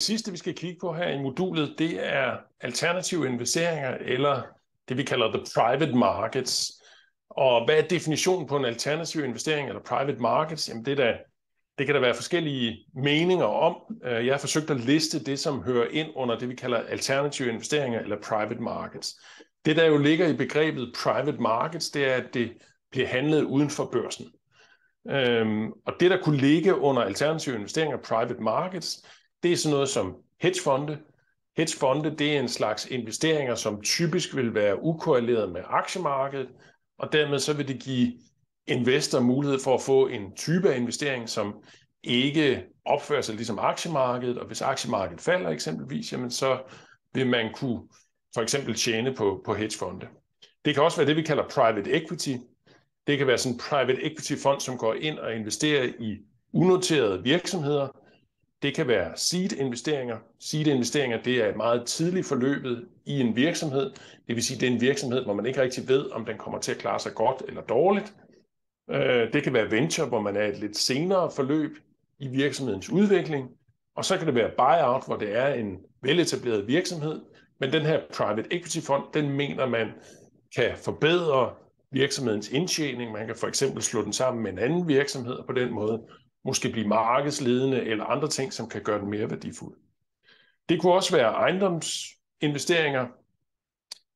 sidste, vi skal kigge på her i modulet, det er alternative investeringer, eller det vi kalder the private markets. Og hvad er definitionen på en alternativ investering eller private markets? Jamen det kan der være forskellige meninger om. Jeg har forsøgt at liste det, som hører ind under det, vi kalder alternative investeringer eller private markets. Det, der jo ligger i begrebet private markets, det er, at det bliver handlet uden for børsen. Og det, der kunne ligge under alternative investeringer og private markets, det er sådan noget som hedgefonde. Hedgefonde, det er en slags investeringer, som typisk vil være ukorreleret med aktiemarkedet, og dermed så vil det give investor mulighed for at få en type af investering, som ikke opfører sig ligesom aktiemarkedet, og hvis aktiemarkedet falder eksempelvis, jamen så vil man kunne for eksempel tjene på hedgefonde. Det kan også være det, vi kalder private equity. Det kan være sådan en private equity fond, som går ind og investerer i unoterede virksomheder. Det kan være seed-investeringer. Seed-investeringer, det er meget tidligt forløbet i en virksomhed. Det vil sige, det er en virksomhed, hvor man ikke rigtig ved, om den kommer til at klare sig godt eller dårligt. Det kan være venture, hvor man er et lidt senere forløb i virksomhedens udvikling. Og så kan det være buyout, hvor det er en veletableret virksomhed. Men den her private equity fond, den mener man kan forbedre virksomhedens indtjening. Man kan for eksempel slå den sammen med en anden virksomhed, og på den måde måske blive markedsledende eller andre ting, som kan gøre den mere værdifuld. Det kunne også være ejendomsinvesteringer.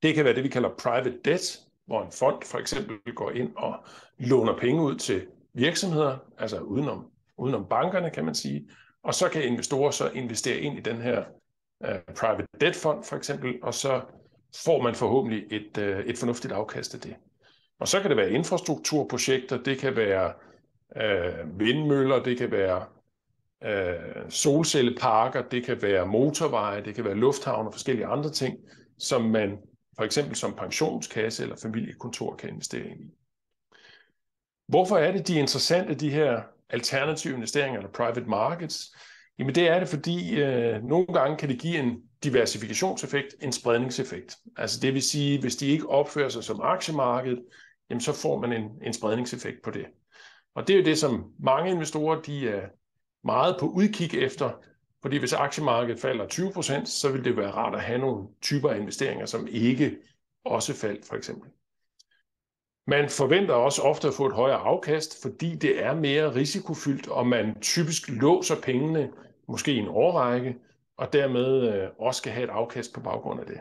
Det kan være det, vi kalder private debt, hvor en fond for eksempel går ind og låner penge ud til virksomheder, altså udenom bankerne, kan man sige. Og så kan investorer så investere ind i den her private debt fond for eksempel, og så får man forhåbentlig et fornuftigt afkast af det. Og så kan det være infrastrukturprojekter, det kan være vindmøller, det kan være solcelleparker, det kan være motorveje, det kan være lufthavne og forskellige andre ting, som man for eksempel som pensionskasse eller familiekontor kan investere ind i. Hvorfor er det, de er interessante, de her alternative investeringer eller private markets? Jamen det er det, fordi nogle gange kan det give en diversifikationseffekt, en spredningseffekt. Altså det vil sige, hvis de ikke opfører sig som aktiemarkedet, jamen så får man en spredningseffekt på det. Og det er jo det, som mange investorer de er meget på udkig efter, fordi hvis aktiemarkedet falder 20%, så vil det være rart at have nogle typer af investeringer, som ikke også faldt for eksempel. Man forventer også ofte at få et højere afkast, fordi det er mere risikofyldt, og man typisk låser pengene måske i en årrække, og dermed også skal have et afkast på baggrund af det.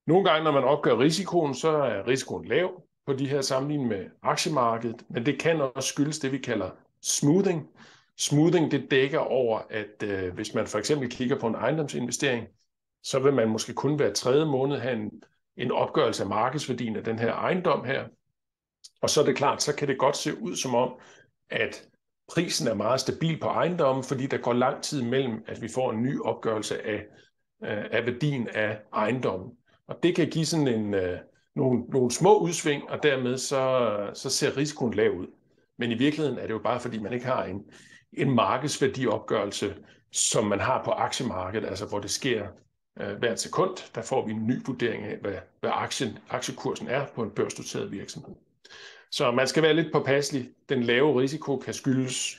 Nogle gange, når man opgør risikoen, så er risikoen lav på de her sammenligning med aktiemarkedet, men det kan også skyldes det, vi kalder smoothing. Smoothing, det dækker over, at hvis man for eksempel kigger på en ejendomsinvestering, så vil man måske kun hver tredje måned have en opgørelse af markedsværdien af den her ejendom her. Og så er det klart, så kan det godt se ud som om, at prisen er meget stabil på ejendommen, fordi der går lang tid mellem, at vi får en ny opgørelse af værdien af ejendommen. Og det kan give sådan nogle små udsving, og dermed så ser risikoen lav ud. Men i virkeligheden er det jo bare, fordi man ikke har en markedsværdiopgørelse, som man har på aktiemarkedet, altså hvor det sker hvert sekund. Der får vi en ny vurdering af, hvad aktiekursen er på en børsnoteret virksomhed. Så man skal være lidt påpasselig. Den lave risiko kan skyldes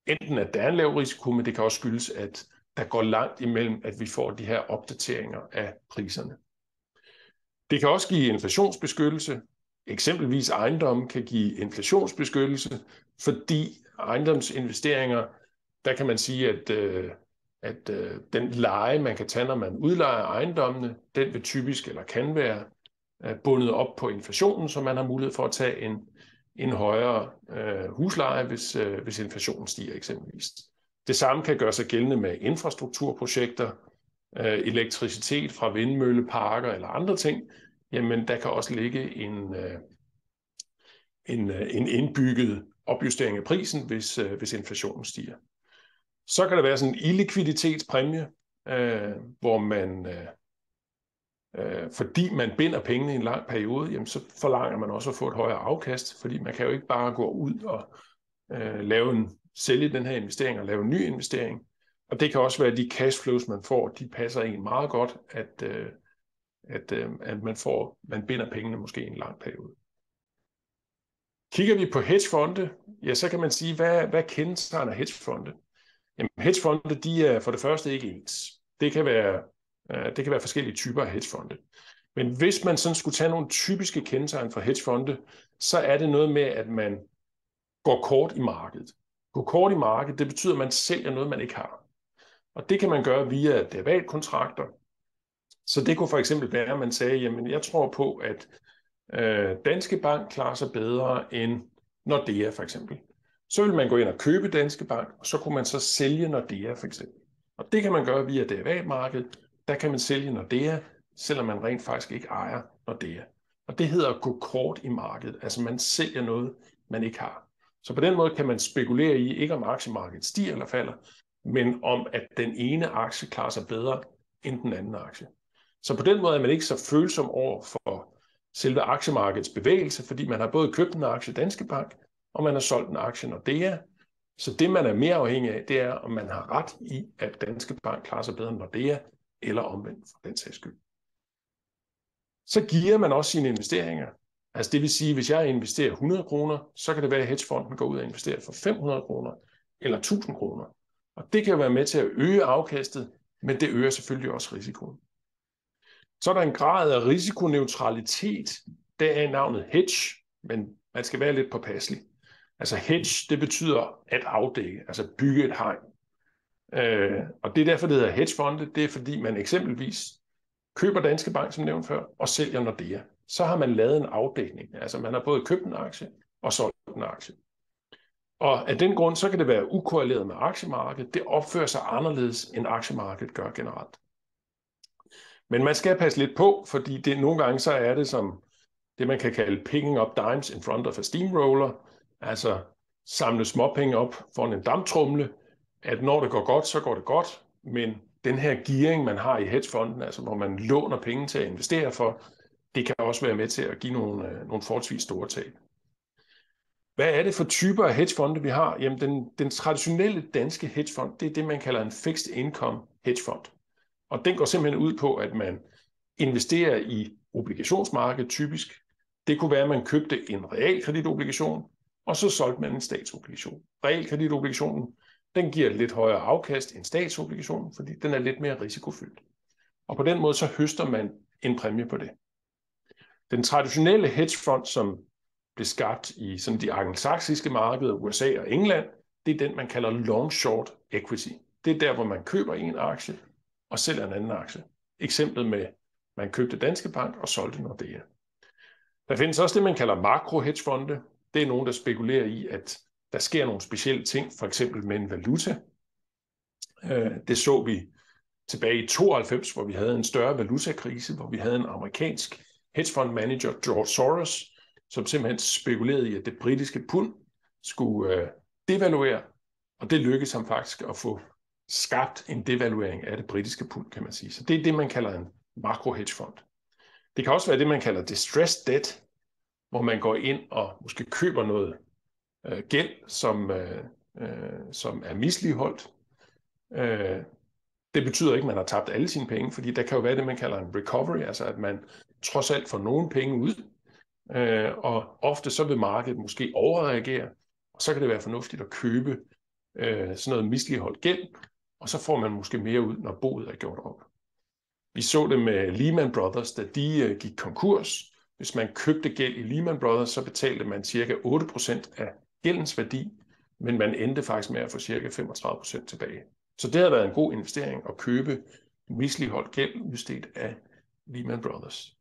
enten, at der er en lav risiko, men det kan også skyldes, at der går langt imellem, at vi får de her opdateringer af priserne. Det kan også give inflationsbeskyttelse. Eksempelvis ejendommen kan give inflationsbeskyttelse, fordi ejendomsinvesteringer, der kan man sige, at den leje, man kan tage, når man udlejer ejendommene, den vil typisk eller kan være bundet op på inflationen, så man har mulighed for at tage en højere husleje, hvis inflationen stiger eksempelvis. Det samme kan gøre sig gældende med infrastrukturprojekter, elektricitet fra vindmølleparker eller andre ting. Jamen, der kan også ligge en indbygget opjustering af prisen, hvis inflationen stiger. Så kan der være sådan en illikviditetspræmie, hvor man, fordi man binder pengene i en lang periode, jamen, så forlanger man også at få et højere afkast, fordi man kan jo ikke bare gå ud og sælge den her investering og lave en ny investering. Og det kan også være, at de cashflows, man får, de passer en meget godt, at man binder pengene måske i en lang periode. Kigger vi på hedgefonde, ja, så kan man sige, hvad kendetegner hedgefonde? Jamen, hedgefonde, de er for det første ikke ens. Det kan være forskellige typer af hedgefonde. Men hvis man sådan skulle tage nogle typiske kendetegn for hedgefonde, så er det noget med, at man går kort i markedet. Gå kort i markedet, det betyder, at man sælger noget, man ikke har. Og det kan man gøre via derivatkontrakter. Så det kunne for eksempel være, at man sagde, jamen jeg tror på, at Danske Bank klarer sig bedre end Nordea for eksempel. Så vil man gå ind og købe Danske Bank, og så kunne man så sælge Nordea for eksempel. Og det kan man gøre via derivatmarkedet. Der kan man sælge Nordea, selvom man rent faktisk ikke ejer Nordea. Og det hedder at gå kort i markedet. Altså man sælger noget, man ikke har. Så på den måde kan man spekulere i, ikke om aktiemarkedet stiger eller falder, men om at den ene aktie klarer sig bedre end den anden aktie. Så på den måde er man ikke så følsom over for selve aktiemarkedets bevægelse, fordi man har både købt en aktie Danske Bank, og man har solgt en aktie Nordea. Så det, man er mere afhængig af, det er, om man har ret i, at Danske Bank klarer sig bedre end Nordea, eller omvendt for den sags skyld. Så giver man også sine investeringer. Altså det vil sige, hvis jeg investerer 100 kroner, så kan det være, at hedgefonden går ud og investerer for 500 kroner eller 1000 kroner. Og det kan være med til at øge afkastet, men det øger selvfølgelig også risikoen. Så er der en grad af risikoneutralitet, der er navnet hedge, men man skal være lidt påpasselig. Altså hedge, det betyder at afdække, altså bygge et hegn. Og det er derfor, det hedder hedgefonde. Det er fordi, man eksempelvis køber Danske Bank, som nævnt før, og sælger Nordea. Så har man lavet en afdækning. Altså man har både købt en aktie og solgt en aktie. Og af den grund, så kan det være ukorreleret med aktiemarkedet. Det opfører sig anderledes, end aktiemarkedet gør generelt. Men man skal passe lidt på, fordi nogle gange så er det som det, man kan kalde picking up dimes in front of a steamroller. Altså samle småpenge op foran en damptrumle, at når det går godt, så går det godt. Men den her gearing, man har i hedgefonden, altså hvor man låner penge til at investere for, det kan også være med til at give nogle forholdsvis store tab. Hvad er det for typer af hedgefonde, vi har? Jamen den traditionelle danske hedgefond, det er det, man kalder en fixed income hedgefond. Og den går simpelthen ud på, at man investerer i obligationsmarkedet typisk. Det kunne være, at man købte en realkreditobligation, og så solgte man en statsobligation. Realkreditobligationen, den giver et lidt højere afkast end statsobligationen, fordi den er lidt mere risikofyldt. Og på den måde så høster man en præmie på det. Den traditionelle hedgefond, som blev skabt i sådan de angelsaksiske markeder, USA og England, det er den, man kalder long-short equity. Det er der, hvor man køber en aktie og sælger en anden aktie. Eksemplet med, man købte Danske Bank og solgte Nordea. Der findes også det, man kalder makro-hedgefonde. Det er nogen, der spekulerer i, at der sker nogle specielle ting, for eksempel med en valuta. Det så vi tilbage i 92, hvor vi havde en større valutakrise, hvor vi havde en amerikansk hedgefond manager, George Soros, som simpelthen spekulerede i, at det britiske pund skulle devaluere, og det lykkedes ham faktisk at få skabt en devaluering af det britiske pund, kan man sige. Så det er det, man kalder en makro-hedgefond. Det kan også være det, man kalder distressed debt, hvor man går ind og måske køber noget gæld, som er misligholdt. Det betyder ikke, at man har tabt alle sine penge, fordi der kan jo være det, man kalder en recovery, altså at man trods alt får nogle penge ud, og ofte så vil markedet måske overreagere, og så kan det være fornuftigt at købe sådan noget misligholdt gæld, og så får man måske mere ud, når boet er gjort op. Vi så det med Lehman Brothers, da de gik konkurs. Hvis man købte gæld i Lehman Brothers, så betalte man ca. 8% af gældens værdi, men man endte faktisk med at få ca. 35% tilbage. Så det har været en god investering at købe misligholdt gæld udstedt af Lehman Brothers.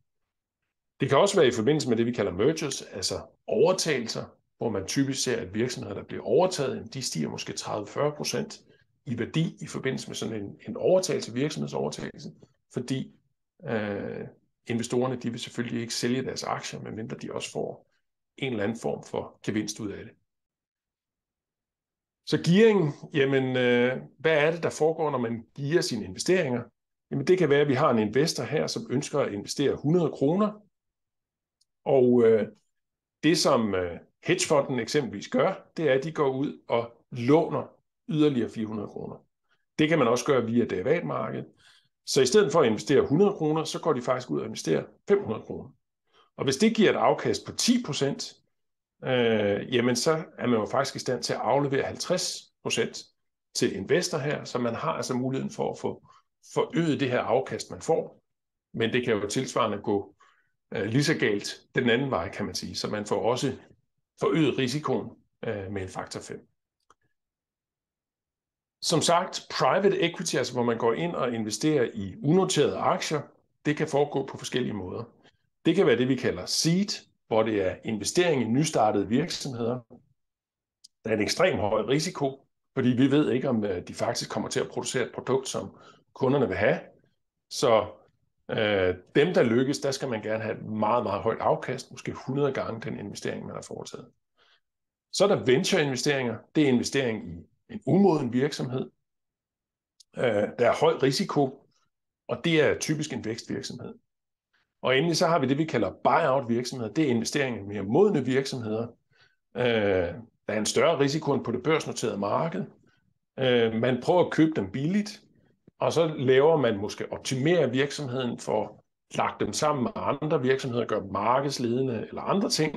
Det kan også være i forbindelse med det, vi kalder mergers, altså overtagelser, hvor man typisk ser, at virksomheder, der bliver overtaget, de stiger måske 30-40% i værdi i forbindelse med sådan en overtagelse, virksomhedsovertagelse, fordi investorerne, de vil selvfølgelig ikke sælge deres aktier, medmindre de også får en eller anden form for gevinst ud af det. Så gearing, jamen hvad er det, der foregår, når man gearer sine investeringer? Jamen det kan være, at vi har en investor her, som ønsker at investere 100 kroner, og det som hedgefonden eksempelvis gør, det er, at de går ud og låner yderligere 400 kroner. Det kan man også gøre via derivatmarkedet. Så i stedet for at investere 100 kroner, så går de faktisk ud og investerer 500 kroner. Og hvis det giver et afkast på 10%, jamen så er man jo faktisk i stand til at aflevere 50% til investor her, så man har altså muligheden for at få forøget det her afkast, man får. Men det kan jo tilsvarende gå lige så galt den anden vej, kan man sige. Så man får også forøget risikoen med en faktor 5. Som sagt, private equity, altså hvor man går ind og investerer i unoterede aktier, det kan foregå på forskellige måder. Det kan være det, vi kalder seed, hvor det er investering i nystartede virksomheder. Der er en ekstrem høj risiko, fordi vi ved ikke, om de faktisk kommer til at producere et produkt, som kunderne vil have. Så dem, der lykkes, der skal man gerne have et meget, meget højt afkast, måske 100 gange den investering, man har foretaget. Så er der venture-investeringer. Det er investering i en umoden virksomhed. Der er høj risiko, og det er typisk en vækstvirksomhed. Og endelig så har vi det, vi kalder buyout-virksomheder. Det er investeringer i mere modne virksomheder. Der er en større risiko end på det børsnoterede marked. Man prøver at købe dem billigt, og så laver man måske optimere virksomheden for at lagt dem sammen med andre virksomheder, gøre dem markedsledende eller andre ting.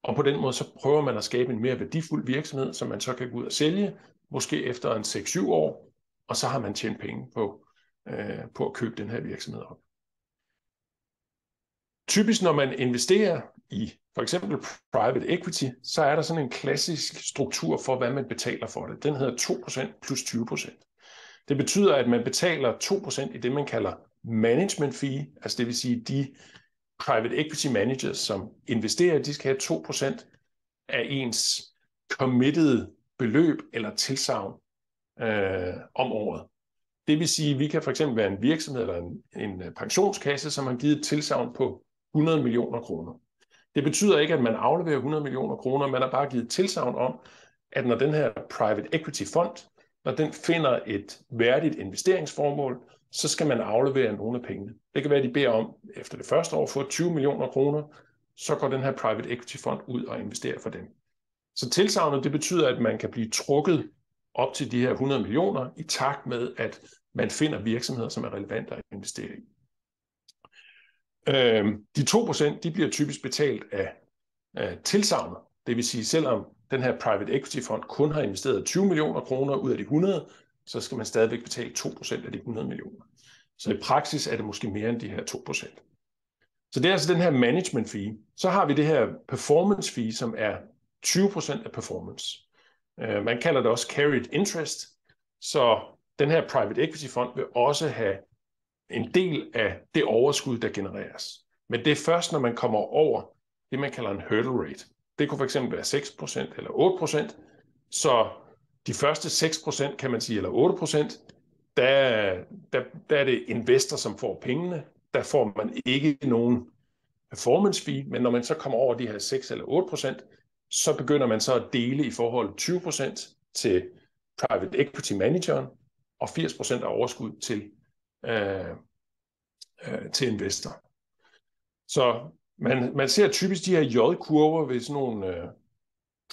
Og på den måde så prøver man at skabe en mere værdifuld virksomhed, som man så kan gå ud og sælge, måske efter en 6-7 år, og så har man tjent penge på at købe den her virksomhed op. Typisk når man investerer i for eksempel private equity, så er der sådan en klassisk struktur for, hvad man betaler for det. Den hedder 2% plus 20%. Det betyder, at man betaler 2% i det, man kalder management fee, altså det vil sige, de private equity managers, som investerer, de skal have 2% af ens committed beløb eller tilsagn om året. Det vil sige, at vi kan for eksempel være en virksomhed eller en pensionskasse, som har givet et tilsagn på 100 millioner kroner. Det betyder ikke, at man afleverer 100 millioner kroner, man har bare givet tilsagn om, at når den her private equity fond, når den finder et værdigt investeringsformål, så skal man aflevere nogle af pengene. Det kan være, at de beder om, efter det første år, at få 20 millioner kroner, så går den her private equity fond ud og investerer for dem. Så tilsagnet, det betyder, at man kan blive trukket op til de her 100 millioner, i takt med, at man finder virksomheder, som er relevante at investere i. De 2%, de bliver typisk betalt af tilsagnet. Det vil sige, selvom den her private equity fond kun har investeret 20 millioner kroner ud af de 100, så skal man stadigvæk betale 2% af de 100 millioner. Så i praksis er det måske mere end de her 2%. Så det er altså den her management fee. Så har vi det her performance fee, som er 20% af performance. Man kalder det også carried interest. Så den her private equity fond vil også have en del af det overskud, der genereres. Men det er først, når man kommer over det, man kalder en hurdle rate. Det kunne fx være 6% eller 8%. Så de første 6%, kan man sige, eller 8%, der er det investor, som får pengene. Der får man ikke nogen performance fee, men når man så kommer over de her 6 eller 8%, så begynder man så at dele i forhold 20% til private equity manageren, og 80% af overskud til investor. Så man ser typisk de her J-kurver ved sådan nogle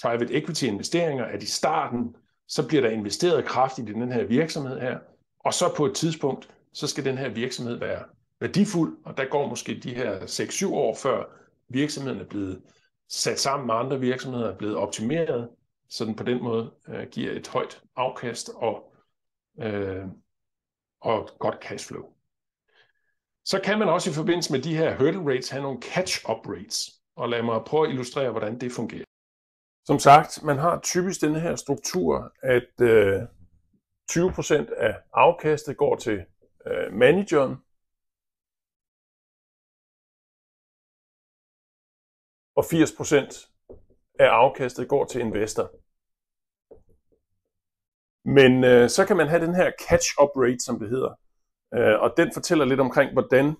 private equity investeringer, at i starten, så bliver der investeret kraftigt i den her virksomhed her, og så på et tidspunkt, så skal den her virksomhed være værdifuld, og der går måske de her 6-7 år, før virksomheden er blevet sat sammen med andre virksomheder, er blevet optimeret, så den på den måde giver et højt afkast og godt cashflow. Så kan man også i forbindelse med de her hurdle rates have nogle catch-up rates, og lad mig prøve at illustrere, hvordan det fungerer. Som sagt, man har typisk den her struktur, at 20% af afkastet går til manageren, og 80% af afkastet går til investor. Men så kan man have den her catch-up rate, som det hedder, og den fortæller lidt omkring, hvordan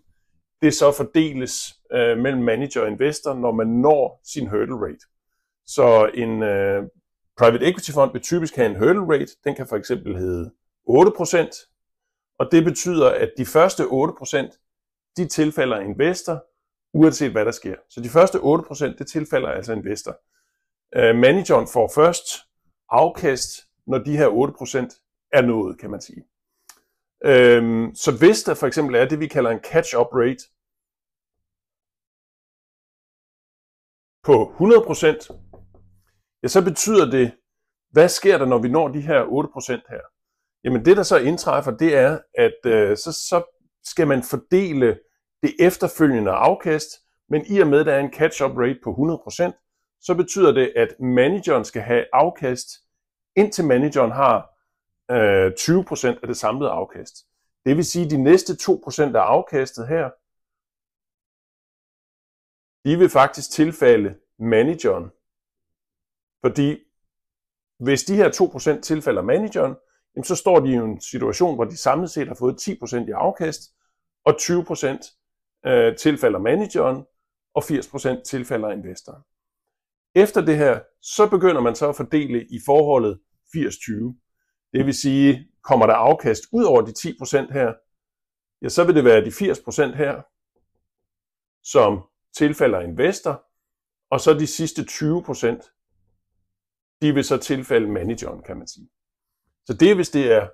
det så fordeles mellem manager og investor, når man når sin hurdle rate. Så en private equity fond vil typisk have en hurdle rate, den kan for eksempel hedde 8%, og det betyder, at de første 8%, de tilfalder investor, uanset hvad der sker. Så de første 8%, det tilfalder altså investor. Manageren får først afkast, når de her 8% er nået, kan man sige. Så hvis der for eksempel er det, vi kalder en catch-up rate på 100%, ja, så betyder det, hvad sker der, når vi når de her 8% her? Jamen det, der så indtræffer, det er, at så skal man fordele det efterfølgende afkast, men i og med, at der er en catch-up rate på 100%, så betyder det, at manageren skal have afkast, indtil manageren har 20% af det samlede afkast. Det vil sige, at de næste 2% af afkastet her, de vil faktisk tilfalde manageren. Fordi hvis de her 2% tilfalder manageren, så står de i en situation, hvor de samlet set har fået 10% i afkast, og 20% tilfalder manageren, og 80% tilfalder investoren. Efter det her, så begynder man så at fordele i forholdet 80-20. Det vil sige, kommer der afkast ud over de 10% her, ja, så vil det være de 80% her, som tilfalder investor, og så de sidste 20%, de vil så tilfalde manageren, kan man sige. Så det er, hvis det er 100%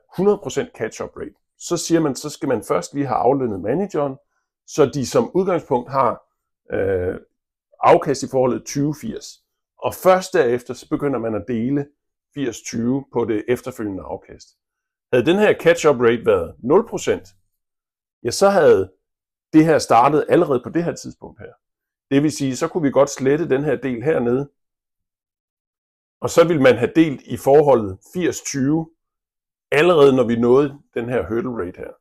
catch-up rate. Så siger man, så skal man først lige have aflønnet manageren, så de som udgangspunkt har afkast i forholdet 20-80. Og først derefter, så begynder man at dele 80-20 på det efterfølgende afkast. Havde den her catch-up rate været 0%, ja, så havde det her startet allerede på det her tidspunkt her. Det vil sige, så kunne vi godt slette den her del hernede, og så ville man have delt i forholdet 80-20, allerede når vi nåede den her hurdle rate her.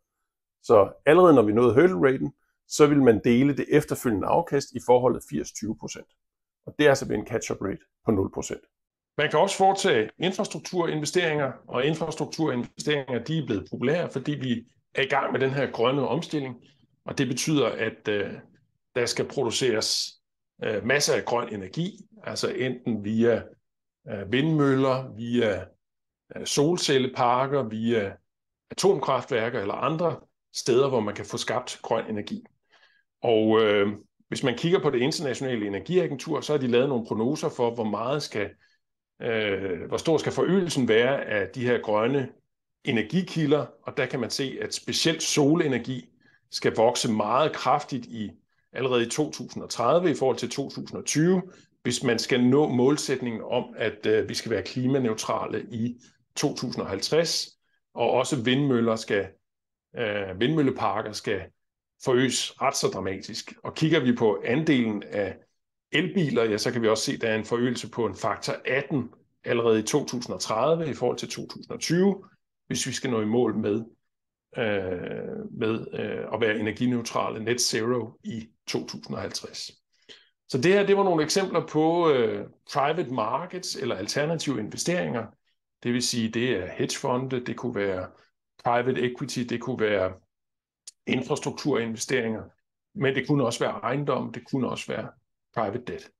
Så allerede når vi nåede hurdle raten, så vil man dele det efterfølgende afkast i forholdet 80-20%. Og det er altså ved en catch-up rate på 0%. Man kan også foretage infrastrukturinvesteringer, og infrastrukturinvesteringer, de er blevet populære, fordi vi er i gang med den her grønne omstilling, og det betyder, at der skal produceres masser af grøn energi, altså enten via vindmøller, via solcelleparker, via atomkraftværker eller andre steder, hvor man kan få skabt grøn energi. Og hvis man kigger på det internationale energiagentur, så har de lavet nogle prognoser for, hvor stor skal forøgelsen være af de her grønne energikilder, og der kan man se, at specielt solenergi skal vokse meget kraftigt allerede i 2030 i forhold til 2020, hvis man skal nå målsætningen om, at vi skal være klimaneutrale i 2050, og også vindmølleparker skal forøges ret så dramatisk. Og kigger vi på andelen af elbiler, ja, så kan vi også se, at der er en forøgelse på en faktor 18 allerede i 2030 i forhold til 2020, hvis vi skal nå i mål med at være energineutrale net zero i 2050. Så det her, det var nogle eksempler på private markets eller alternative investeringer. Det vil sige, det er hedgefonde, det kunne være private equity, det kunne være infrastrukturinvesteringer, men det kunne også være ejendom, det kunne også være private debt.